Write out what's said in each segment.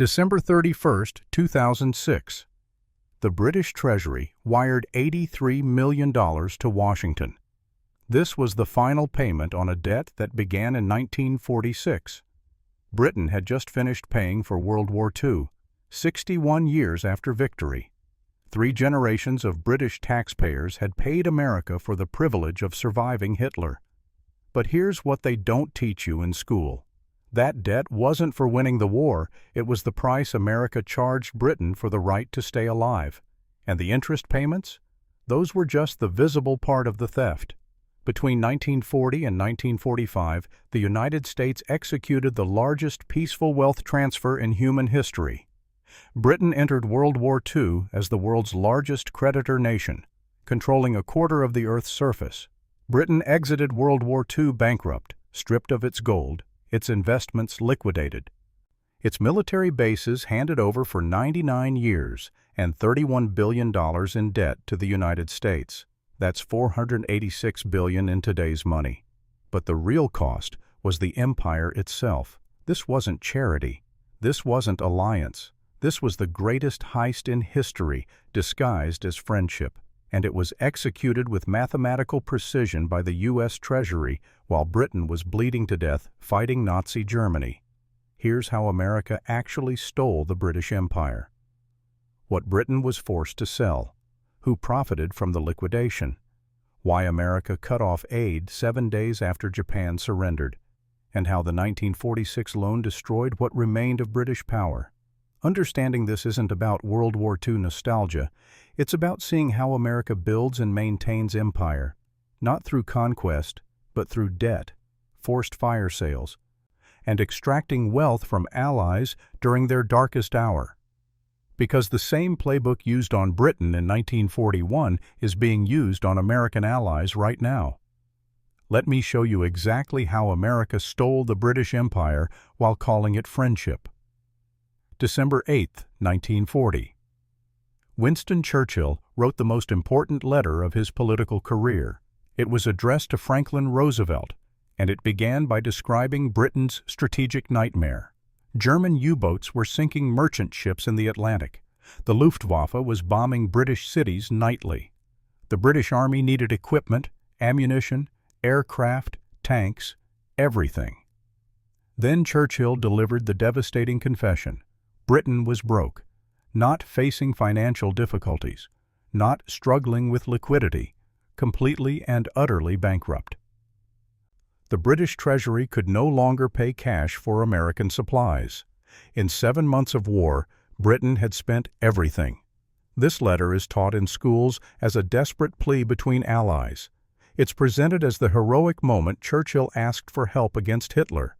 December 31, 2006. The British Treasury wired $83 million to Washington. This was the final payment on a debt that began in 1946. Britain had just finished paying for World War II, 61 years after victory. 3 generations of British taxpayers had paid America for the privilege of surviving Hitler. But here's what they don't teach you in school. That debt wasn't for winning the war, it was the price America charged Britain for the right to stay alive. And the interest payments? Those were just the visible part of the theft. Between 1940 and 1945, the United States executed the largest peaceful wealth transfer in human history. Britain entered World War II as the world's largest creditor nation, controlling a quarter of the Earth's surface. Britain exited World War II bankrupt, stripped of its gold, its investments liquidated, its military bases handed over for 99 years, and $31 billion in debt to the United States. That's $486 billion in today's money. But the real cost was the empire itself. This wasn't charity. This wasn't alliance. This was the greatest heist in history, disguised as friendship. And it was executed with mathematical precision by the U.S. Treasury while Britain was bleeding to death fighting Nazi Germany. Here's how America actually stole the British Empire. What Britain was forced to sell. Who profited from the liquidation. Why America cut off aid 7 days after Japan surrendered. And how the 1946 loan destroyed what remained of British power. Understanding this isn't about World War II nostalgia. It's about seeing how America builds and maintains empire, not through conquest, but through debt, forced fire sales, and extracting wealth from allies during their darkest hour. Because the same playbook used on Britain in 1941 is being used on American allies right now. Let me show you exactly how America stole the British Empire while calling it friendship. December 8, 1940. Winston Churchill wrote the most important letter of his political career. It was addressed to Franklin Roosevelt, and it began by describing Britain's strategic nightmare. German U-boats were sinking merchant ships in the Atlantic. The Luftwaffe was bombing British cities nightly. The British Army needed equipment, ammunition, aircraft, tanks, everything. Then Churchill delivered the devastating confession. Britain was broke. Not facing financial difficulties, not struggling with liquidity, completely and utterly bankrupt. The British Treasury could no longer pay cash for American supplies. In 7 months of war, Britain had spent everything. This letter is taught in schools as a desperate plea between allies. It's presented as the heroic moment Churchill asked for help against Hitler.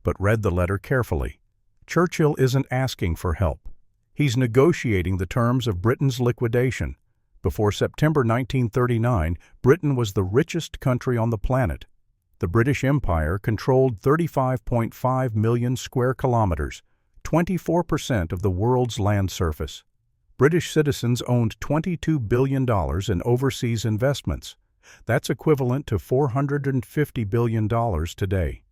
But read the letter carefully. Churchill isn't asking for help. He's negotiating the terms of Britain's liquidation. Before September 1939, Britain was the richest country on the planet. The British Empire controlled 35.5 million square kilometers, 24% of the world's land surface. British citizens owned $22 billion in overseas investments. That's equivalent to $450 billion today.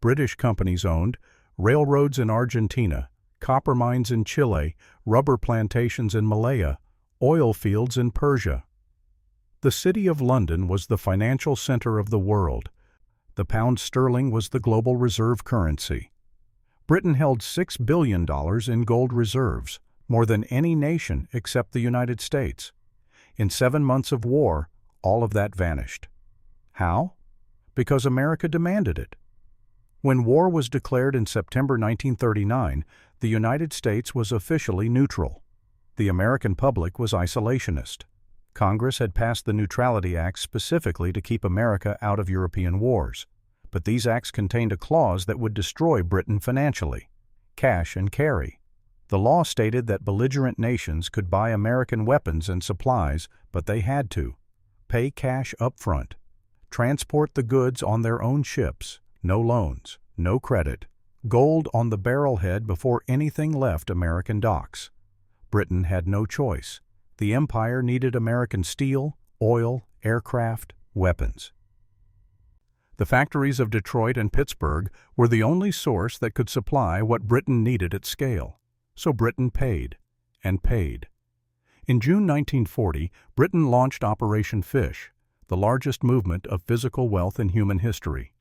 British companies owned railroads in Argentina, copper mines in Chile, rubber plantations in Malaya, oil fields in Persia. The City of London was the financial center of the world. The pound sterling was the global reserve currency. Britain held $6 billion in gold reserves, more than any nation except the United States. In 7 months of war, all of that vanished. How? Because America demanded it. When war was declared in September 1939, the United States was officially neutral. The American public was isolationist. Congress had passed the Neutrality Act specifically to keep America out of European wars. But these acts contained a clause that would destroy Britain financially. Cash and carry. The law stated that belligerent nations could buy American weapons and supplies, but they had to. Pay cash up front. Transport the goods on their own ships. No loans, no credit, gold on the barrelhead before anything left American docks. Britain had no choice. The empire needed American steel, oil, aircraft, weapons. The factories of Detroit and Pittsburgh were the only source that could supply what Britain needed at scale. so Britain paid, and paid. In June 1940, Britain launched Operation Fish, the largest movement of physical wealth in human history.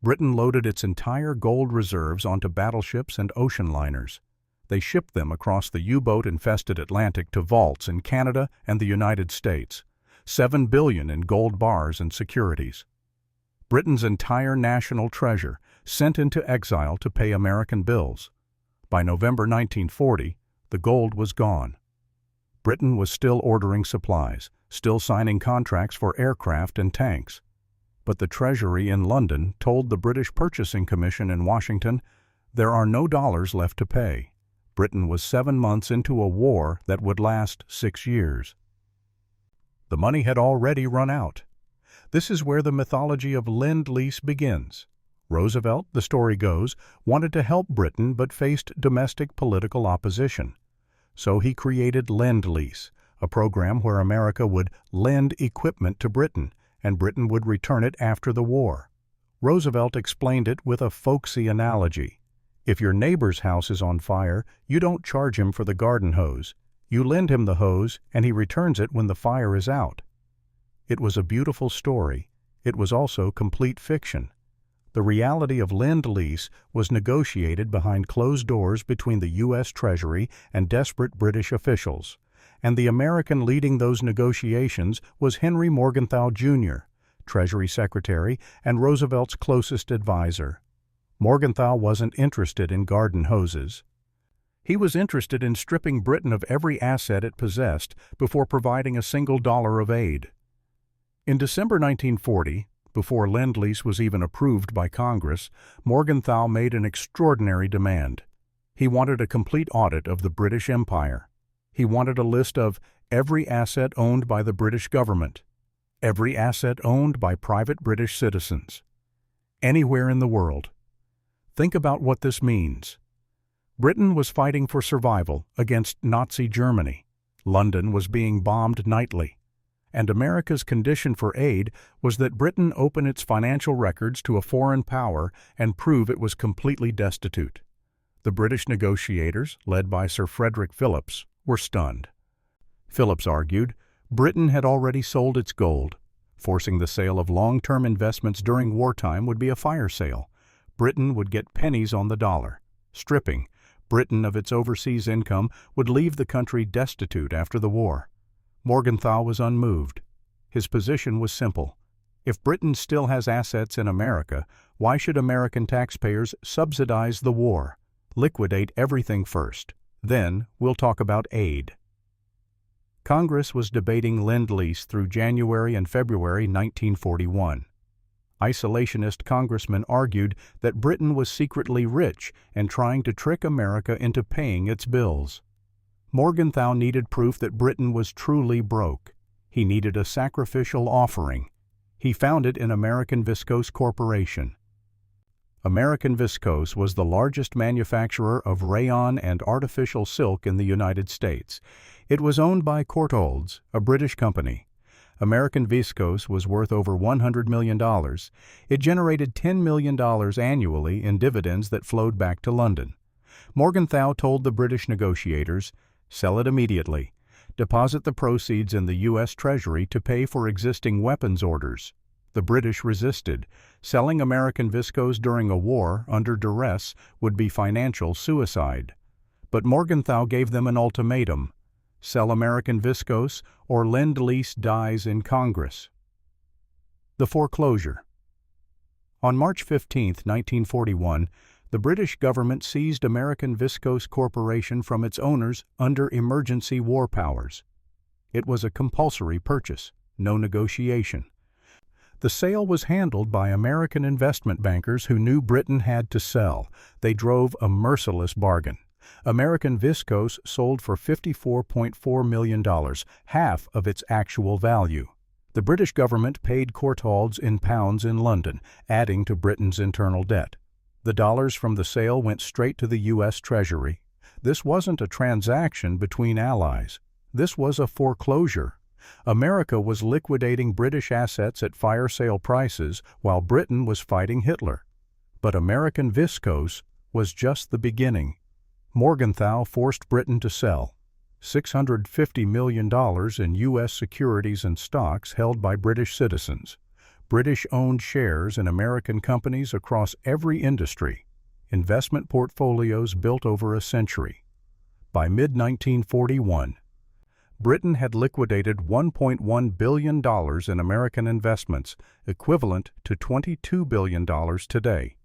Britain loaded its entire gold reserves onto battleships and ocean liners. They shipped them across the U-boat-infested Atlantic to vaults in Canada and the United States. $7 billion in gold bars and securities. Britain's entire national treasure sent into exile to pay American bills. By November 1940, the gold was gone. Britain was still ordering supplies, still signing contracts for aircraft and tanks. But the Treasury in London told the British Purchasing Commission in Washington, there are no dollars left to pay. Britain was 7 months into a war that would last 6 years. The money had already run out. This is where the mythology of Lend-Lease begins. Roosevelt, the story goes, wanted to help Britain but faced domestic political opposition. So he created Lend-Lease, a program where America would lend equipment to Britain, and Britain would return it after the war. Roosevelt explained it with a folksy analogy. If your neighbor's house is on fire, you don't charge him for the garden hose. You lend him the hose, and he returns it when the fire is out. It was a beautiful story. It was also complete fiction. The reality of Lend-Lease was negotiated behind closed doors between the U.S. Treasury and desperate British officials. And the American leading those negotiations was Henry Morgenthau, Jr., Treasury Secretary and Roosevelt's closest advisor. Morgenthau wasn't interested in garden hoses. He was interested in stripping Britain of every asset it possessed before providing a single dollar of aid. In December 1940, before Lend-Lease was even approved by Congress, Morgenthau made an extraordinary demand. He wanted a complete audit of the British Empire. He wanted a list of every asset owned by the British government, every asset owned by private British citizens, anywhere in the world. Think about what this means. Britain was fighting for survival against Nazi Germany. London was being bombed nightly. And America's condition for aid was that Britain open its financial records to a foreign power and prove it was completely destitute. The British negotiators, led by Sir Frederick Phillips, were stunned. Phillips argued Britain had already sold its gold. Forcing the sale of long-term investments during wartime would be a fire sale. Britain would get pennies on the dollar. Stripping Britain of its overseas income would leave the country destitute after the war. Morgenthau was unmoved. His position was simple. If Britain still has assets in America, why should American taxpayers subsidize the war? Liquidate everything first. Then we'll talk about aid. Congress was debating Lend-Lease through January and February 1941. Isolationist congressmen argued that Britain was secretly rich and trying to trick America into paying its bills. Morgenthau needed proof that Britain was truly broke. He needed a sacrificial offering. He found it in American Viscose Corporation. American Viscose was the largest manufacturer of rayon and artificial silk in the United States. It was owned by Courtaulds, a British company. American Viscose was worth over $100 million. It generated $10 million annually in dividends that flowed back to London. Morgenthau told the British negotiators, "Sell it immediately. Deposit the proceeds in the U.S. Treasury to pay for existing weapons orders." The British resisted. Selling American Viscose during a war under duress would be financial suicide. But Morgenthau gave them an ultimatum: sell American Viscose or Lend-Lease dies in Congress. The foreclosure. On March 15, 1941, the British government seized American Viscose Corporation from its owners under emergency war powers. It was a compulsory purchase, no negotiation. The sale was handled by American investment bankers who knew Britain had to sell. They drove a merciless bargain. American Viscose sold for $54.4 million, half of its actual value. The British government paid Courtaulds in pounds in London, adding to Britain's internal debt. The dollars from the sale went straight to the U.S. Treasury. This wasn't a transaction between allies. This was a foreclosure. America was liquidating British assets at fire sale prices while Britain was fighting Hitler. But American Viscose was just the beginning. Morgenthau forced Britain to sell $650 million in U.S. securities and stocks held by British citizens. British-owned shares in American companies across every industry, investment portfolios built over a century. By mid-1941, Britain had liquidated $1.1 billion in American investments, equivalent to $22 billion today.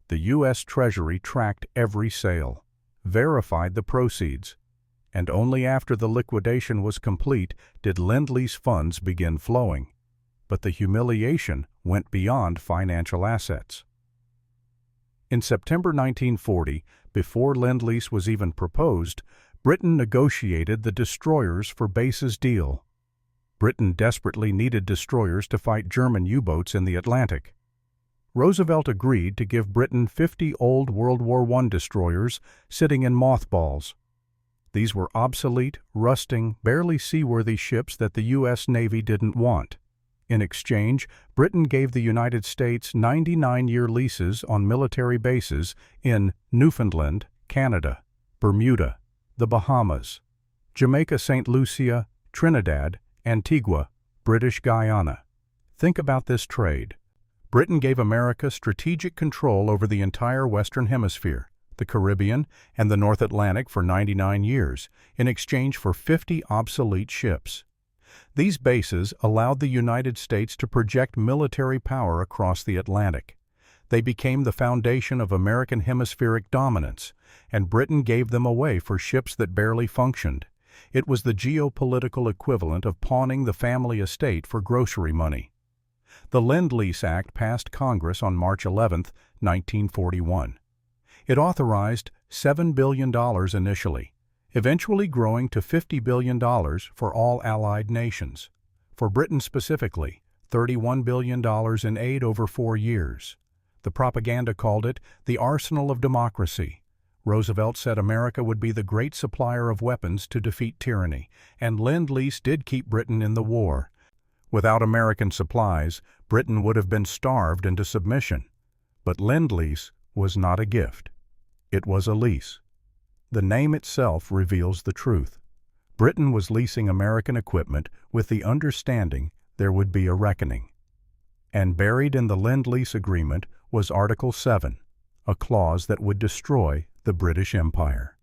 The U.S. Treasury tracked every sale, verified the proceeds, and only after the liquidation was complete did Lend-Lease funds begin flowing. But the humiliation went beyond financial assets. In September 1940, before Lend-Lease was even proposed, Britain negotiated the destroyers for bases deal. Britain desperately needed destroyers to fight German U-boats in the Atlantic. Roosevelt agreed to give Britain 50 old World War I destroyers sitting in mothballs. These were obsolete, rusting, barely seaworthy ships that the U.S. Navy didn't want. In exchange, Britain gave the United States 99-year leases on military bases in Newfoundland, Canada, Bermuda, the Bahamas, Jamaica, St. Lucia, Trinidad, Antigua, British Guiana. Think about this trade. Britain gave America strategic control over the entire Western Hemisphere, the Caribbean, and the North Atlantic for 99 years, in exchange for 50 obsolete ships. These bases allowed the United States to project military power across the Atlantic. They became the foundation of American hemispheric dominance, and Britain gave them away for ships that barely functioned. It was the geopolitical equivalent of pawning the family estate for grocery money. The Lend-Lease Act passed Congress on March 11, 1941. It authorized $7 billion initially, eventually growing to $50 billion for all allied nations. For Britain specifically, $31 billion in aid over 4 years. The propaganda called it the arsenal of democracy. Roosevelt said America would be the great supplier of weapons to defeat tyranny, and Lend-Lease did keep Britain in the war. Without American supplies, Britain would have been starved into submission. But Lend-Lease was not a gift. It was a lease. The name itself reveals the truth. Britain was leasing American equipment with the understanding there would be a reckoning. And buried in the Lend-Lease agreement was Article 7, a clause that would destroy the British Empire.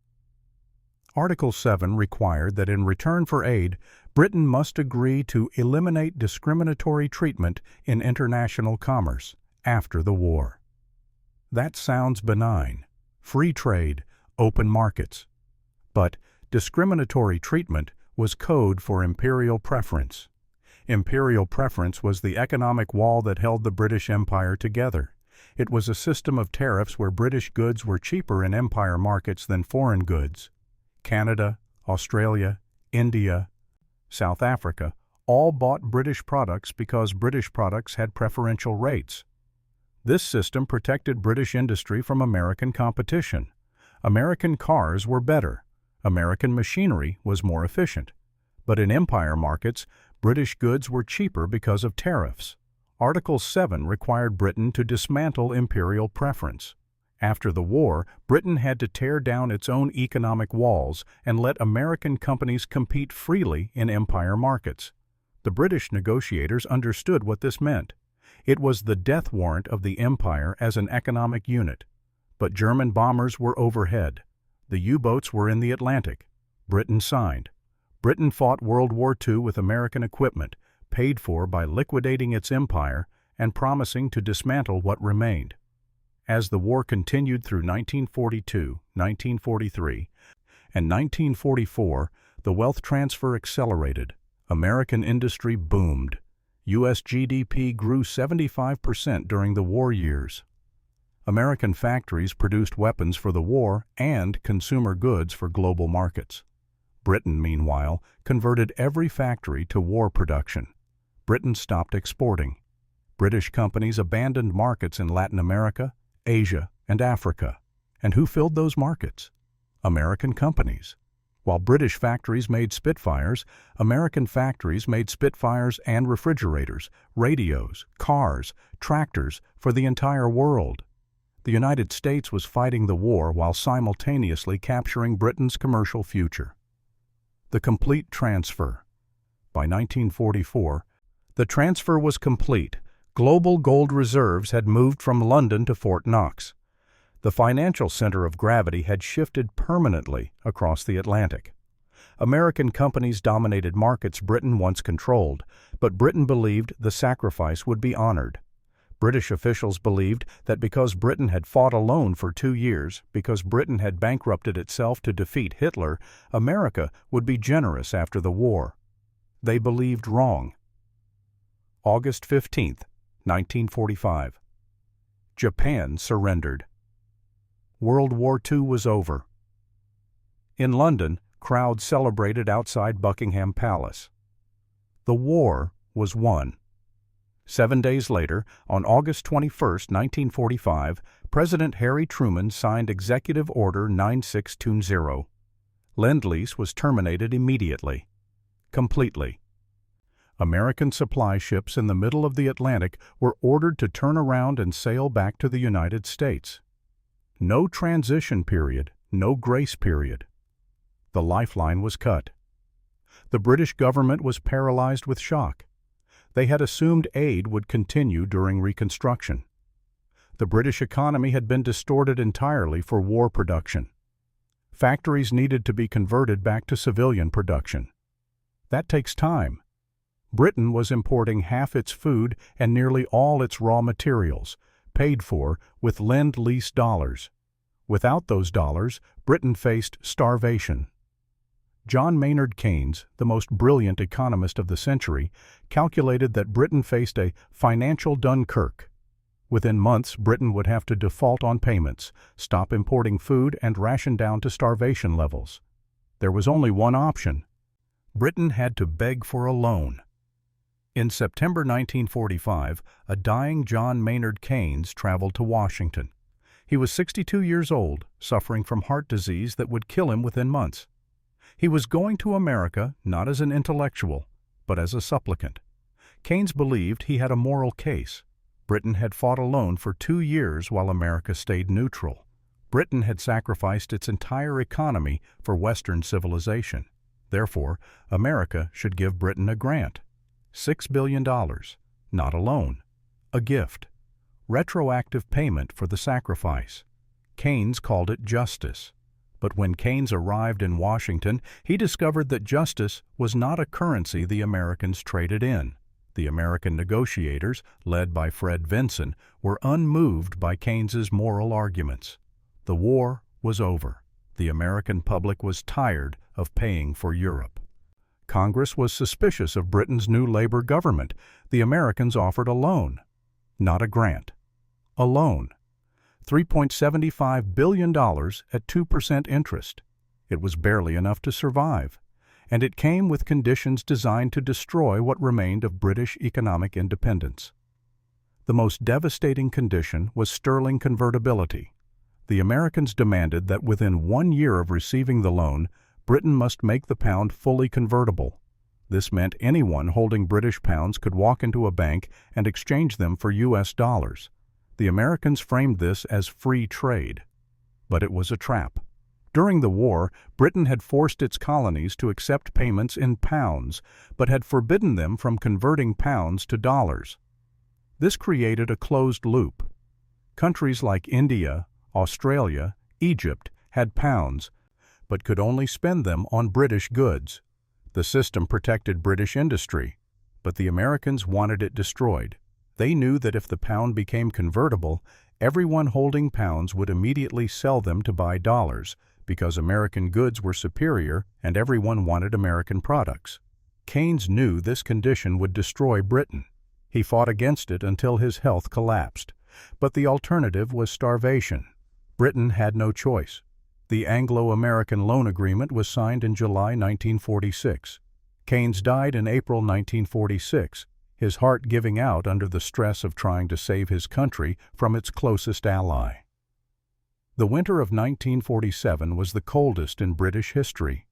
Article 7 required that in return for aid, Britain must agree to eliminate discriminatory treatment in international commerce after the war. That sounds benign. Free trade, open markets. But discriminatory treatment was code for imperial preference. Imperial preference was the economic wall that held the British Empire together. It was a system of tariffs where British goods were cheaper in empire markets than foreign goods. Canada, Australia, India, South Africa all bought British products because British products had preferential rates. This system protected British industry from American competition. American cars were better. American machinery was more efficient. But in empire markets, British goods were cheaper because of tariffs. Article 7 required Britain to dismantle imperial preference. After the war, Britain had to tear down its own economic walls and let American companies compete freely in empire markets. The British negotiators understood what this meant. It was the death warrant of the empire as an economic unit. But German bombers were overhead. The U-boats were in the Atlantic. Britain signed. Britain fought World War II with American equipment, paid for by liquidating its empire and promising to dismantle what remained. As the war continued through 1942, 1943, and 1944, the wealth transfer accelerated. American industry boomed. U.S. GDP grew 75% during the war years. American factories produced weapons for the war and consumer goods for global markets. Britain, meanwhile, converted every factory to war production. Britain stopped exporting. British companies abandoned markets in Latin America, Asia, and Africa. And who filled those markets? American companies. While British factories made Spitfires, American factories made Spitfires and refrigerators, radios, cars, tractors for the entire world. The United States was fighting the war while simultaneously capturing Britain's commercial future. The complete transfer. By 1944, the transfer was complete. Global gold reserves had moved from London to Fort Knox. The financial center of gravity had shifted permanently across the Atlantic. American companies dominated markets Britain once controlled, but Britain believed the sacrifice would be honored. British officials believed that because Britain had fought alone for 2 years, because Britain had bankrupted itself to defeat Hitler, America would be generous after the war. They believed wrong. August 15, 1945. Japan surrendered. World War II was over. In London, crowds celebrated outside Buckingham Palace. The war was won. 7 days later, on August 21, 1945, President Harry Truman signed Executive Order 9620. Lend-Lease was terminated immediately. Completely. American supply ships in the middle of the Atlantic were ordered to turn around and sail back to the United States. No transition period, no grace period. The lifeline was cut. The British government was paralyzed with shock. They had assumed aid would continue during Reconstruction. The British economy had been distorted entirely for war production. Factories needed to be converted back to civilian production. That takes time. Britain was importing half its food and nearly all its raw materials, paid for with Lend-Lease dollars. Without those dollars, Britain faced starvation. John Maynard Keynes, the most brilliant economist of the century, calculated that Britain faced a financial Dunkirk. Within months, Britain would have to default on payments, stop importing food, and ration down to starvation levels. There was only one option. Britain had to beg for a loan. In September 1945, a dying John Maynard Keynes traveled to Washington. He was 62 years old, suffering from heart disease that would kill him within months. He was going to America not as an intellectual, but as a supplicant. Keynes believed he had a moral case. Britain had fought alone for 2 years while America stayed neutral. Britain had sacrificed its entire economy for Western civilization. Therefore, America should give Britain a grant. $6 billion, not a loan, a gift. Retroactive payment for the sacrifice. Keynes called it justice. But when Keynes arrived in Washington, he discovered that justice was not a currency the Americans traded in. The American negotiators, led by Fred Vinson, were unmoved by Keynes's moral arguments. The war was over. The American public was tired of paying for Europe. Congress was suspicious of Britain's new Labor government. The Americans offered a loan, not a grant. A loan. $3.75 billion at 2% interest. It was barely enough to survive, and it came with conditions designed to destroy what remained of British economic independence. The most devastating condition was sterling convertibility. The Americans demanded that within 1 year of receiving the loan, Britain must make the pound fully convertible. This meant anyone holding British pounds could walk into a bank and exchange them for U.S. dollars. The Americans framed this as free trade. But it was a trap. During the war, Britain had forced its colonies to accept payments in pounds, but had forbidden them from converting pounds to dollars. This created a closed loop. Countries like India, Australia, Egypt had pounds, but could only spend them on British goods. The system protected British industry, but the Americans wanted it destroyed. They knew that if the pound became convertible, everyone holding pounds would immediately sell them to buy dollars, because American goods were superior and everyone wanted American products. Keynes knew this condition would destroy Britain. He fought against it until his health collapsed. But the alternative was starvation. Britain had no choice. The Anglo-American loan agreement was signed in July 1946. Keynes died in April 1946, his heart giving out under the stress of trying to save his country from its closest ally. The winter of 1947 was the coldest in British history.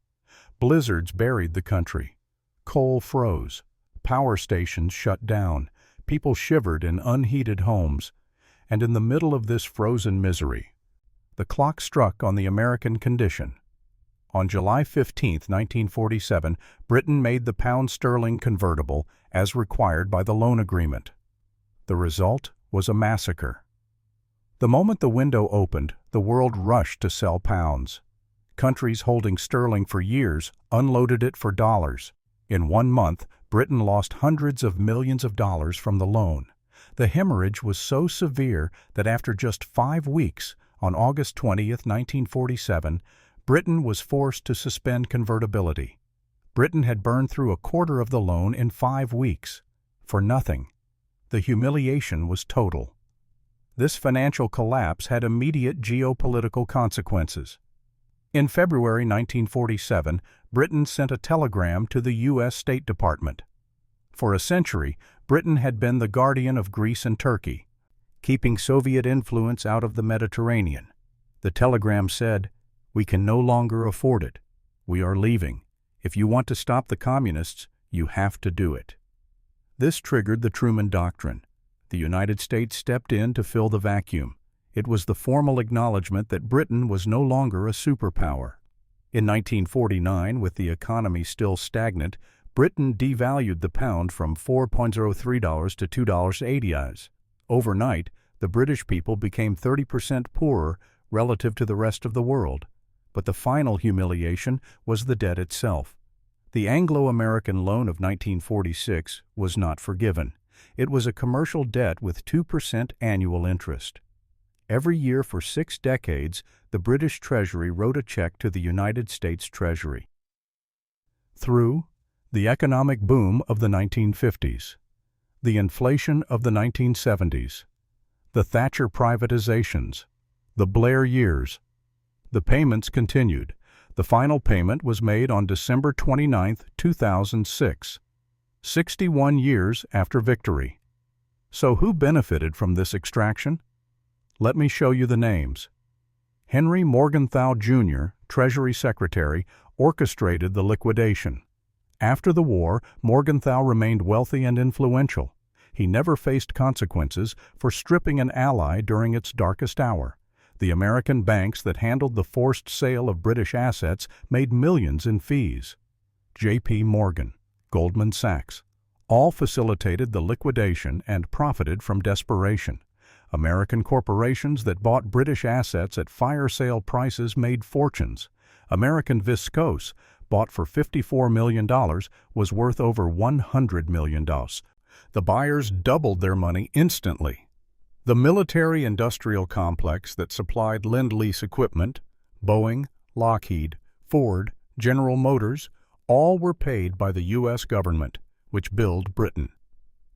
Blizzards buried the country. Coal froze. Power stations shut down. People shivered in unheated homes. and in the middle of this frozen misery, the clock struck on the American condition. On July 15, 1947, Britain made the pound sterling convertible as required by the loan agreement. The result was a massacre. The moment the window opened, the world rushed to sell pounds. Countries holding sterling for years unloaded it for dollars. In 1 month, Britain lost hundreds of millions of dollars from the loan. The hemorrhage was so severe that after just 5 weeks, on August 20, 1947, Britain was forced to suspend convertibility. Britain had burned through a quarter of the loan in 5 weeks. For nothing. The humiliation was total. This financial collapse had immediate geopolitical consequences. In February 1947, Britain sent a telegram to the U.S. State Department. For a century, Britain had been the guardian of Greece and Turkey, keeping Soviet influence out of the Mediterranean. The telegram said, "We can no longer afford it. We are leaving. If you want to stop the communists, you have to do it." This triggered the Truman Doctrine. The United States stepped in to fill the vacuum. It was the formal acknowledgement that Britain was no longer a superpower. In 1949, with the economy still stagnant, Britain devalued the pound from $4.03 to $2.80. Overnight, the British people became 30% poorer relative to the rest of the world. But the final humiliation was the debt itself. The Anglo-American loan of 1946 was not forgiven. It was a commercial debt with 2% annual interest. Every year for 6 decades, the British Treasury wrote a check to the United States Treasury. Through the economic boom of the 1950s, the inflation of the 1970s, the Thatcher privatizations, the Blair years, the payments continued. The final payment was made on December 29, 2006, 61 years after victory. So who benefited from this extraction? Let me show you the names. Henry Morgenthau Jr., Treasury Secretary, orchestrated the liquidation. After the war, Morgenthau remained wealthy and influential. He never faced consequences for stripping an ally during its darkest hour. The American banks that handled the forced sale of British assets made millions in fees. J.P. Morgan, Goldman Sachs, all facilitated the liquidation and profited from desperation. American corporations that bought British assets at fire sale prices made fortunes. American Viscose, bought for $54 million, was worth over $100 million. The buyers doubled their money instantly. The military-industrial complex that supplied Lend-Lease equipment, Boeing, Lockheed, Ford, General Motors, all were paid by the U.S. government, which billed Britain.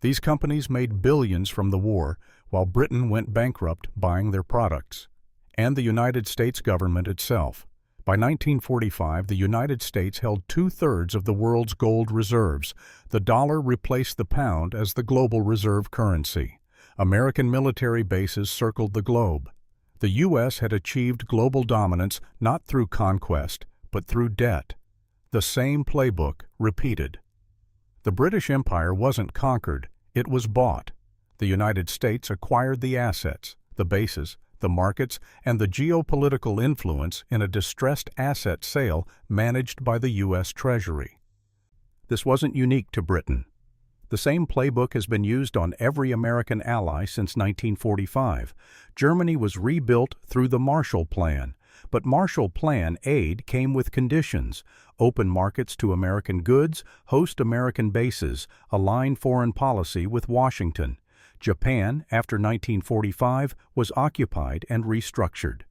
These companies made billions from the war, while Britain went bankrupt buying their products. And the United States government itself. By 1945, the United States held 2/3 of the world's gold reserves. The dollar replaced the pound as the global reserve currency. American military bases circled the globe. The U.S. had achieved global dominance not through conquest, but through debt. The same playbook repeated. The British Empire wasn't conquered, it was bought. The United States acquired the assets, the bases, the markets, and the geopolitical influence in a distressed asset sale managed by the U.S. Treasury. This wasn't unique to Britain. The same playbook has been used on every American ally since 1945. Germany was rebuilt through the Marshall Plan, but Marshall Plan aid came with conditions: open markets to American goods, host American bases, align foreign policy with Washington. Japan, after 1945, was occupied and restructured.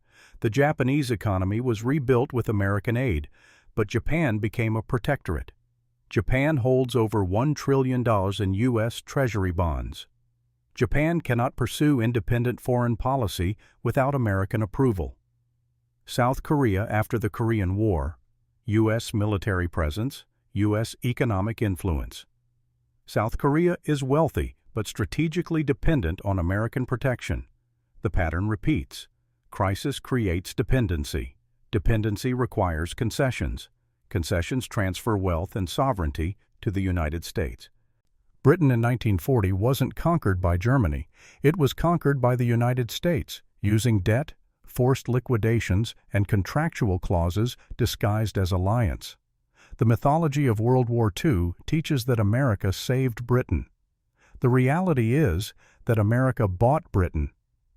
The Japanese economy was rebuilt with American aid, but Japan became a protectorate. Japan holds over $1 trillion in U.S. Treasury bonds. Japan cannot pursue independent foreign policy without American approval. South Korea after the Korean War, U.S. military presence, U.S. economic influence. South Korea is wealthy but strategically dependent on American protection. The pattern repeats. Crisis creates dependency. Dependency requires concessions. Concessions transfer wealth and sovereignty to the United States. Britain in 1940 wasn't conquered by Germany. It was conquered by the United States, using debt, forced liquidations, and contractual clauses disguised as alliance. The mythology of World War II teaches that America saved Britain. The reality is that America bought Britain,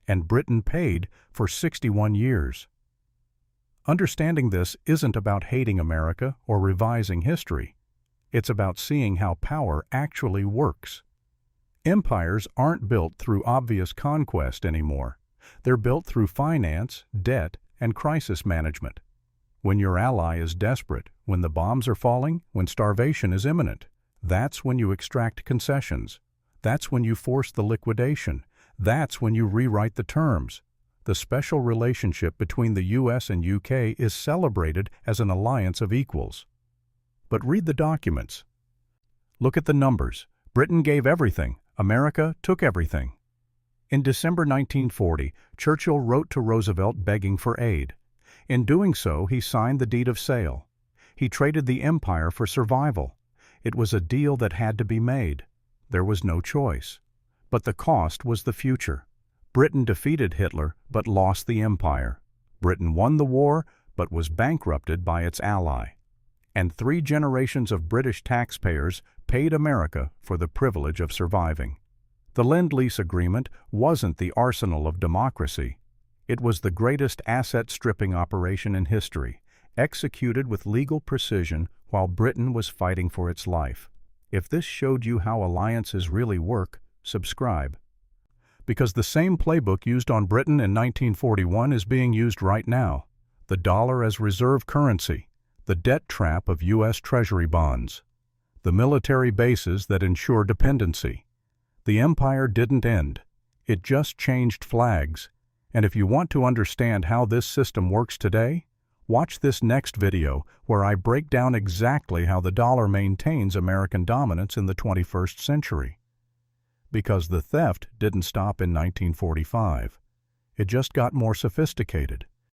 and Britain paid for 61 years. Understanding this isn't about hating America or revising history. It's about seeing how power actually works. Empires aren't built through obvious conquest anymore. They're built through finance, debt, and crisis management. When your ally is desperate, when the bombs are falling, when starvation is imminent, that's when you extract concessions. That's when you force the liquidation. That's when you rewrite the terms. The special relationship between the US and UK is celebrated as an alliance of equals. But read the documents. Look at the numbers. Britain gave everything. America took everything. In December 1940, Churchill wrote to Roosevelt begging for aid. In doing so, he signed the deed of sale. He traded the empire for survival. It was a deal that had to be made. There was no choice. But the cost was the future. Britain defeated Hitler but lost the empire. Britain won the war but was bankrupted by its ally. And 3 generations of British taxpayers paid America for the privilege of surviving. The Lend-Lease agreement wasn't the arsenal of democracy. It was the greatest asset-stripping operation in history, executed with legal precision while Britain was fighting for its life. If this showed you how alliances really work, subscribe. Because the same playbook used on Britain in 1941 is being used right now. The dollar as reserve currency, the debt trap of U.S. Treasury bonds, the military bases that ensure dependency. The empire didn't end. It just changed flags. And if you want to understand how this system works today, watch this next video where I break down exactly how the dollar maintains American dominance in the 21st century. Because the theft didn't stop in 1945. It just got more sophisticated.